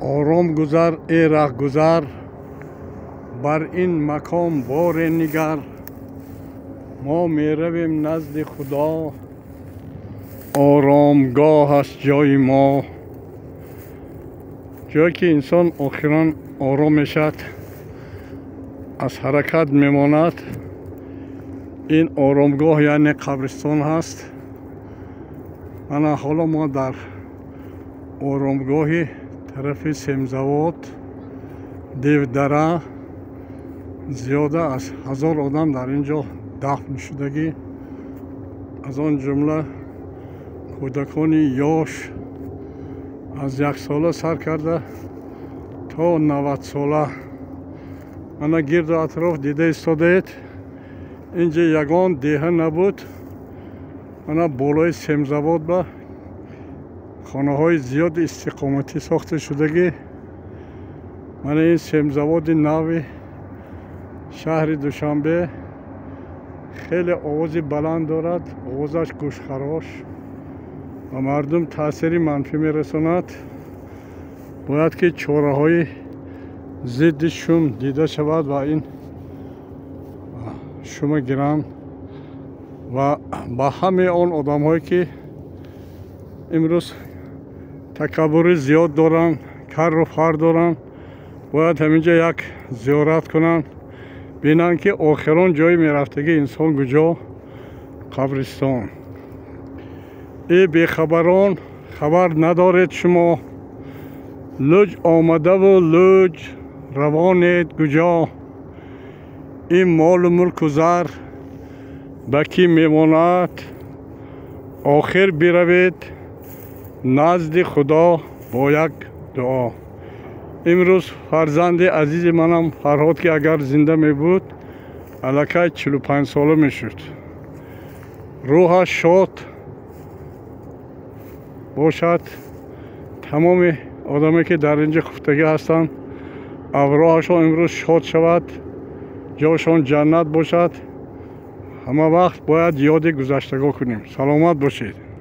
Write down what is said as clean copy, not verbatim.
آرام گذر ای رهگذر، بر این مکان بار نگر. ما می رویم نزد خدا، آرامگاه است جای ما. جایی که انسان آخراً آرام میشد، از حرکت میماند. این آرامگاه یعنی قبرستان هست. حالا ما در آرامگاه طرف سمزواد دیودره، زیاده از 1000 آدم در اینجا دفن شدگی، از آن جمله کودکان یاش از 1 ساله سر کرده تا 90 ساله. انا گرد و اطراف دیده ایستادید. اینجا یگان دیه نبود. انا بالای سمزواد به خانه های زیاد استقامتی ساخته شدگی. من این سمزواد نوی شهر دوشنبه خیلی آواز بلند دارد، آوازش گوشخراش و مردم تاثیر منفی میرساند. باید که چاره های ضد شوم دیده شود و این شوم گران و با همه آن آدم هایی که امروز تکبر زیاد دارن، کر و فر دارن، باید همینجا یک زیارت کنن، بینن که آخران جای میرفتگی انسان کجا؟ قبرستان. ای بیخبران، خبر ندارید شما، لج آمده و لج روانید کجا؟ این مال و ملک و زر به کی میماند؟ آخر بروید نزد خدا با یک دعا. امروز فرزند عزیز منم فرهاد که اگر زنده می بود الکی 45 ساله می شد. روحش شاد باشد. تمام آدمی که در اینجا خفتگی هستند ابروهشان امروز شاد شود، جاشان جنت باشد. همه وقت باید یاد گذشتگاه کنیم. سلامت باشید.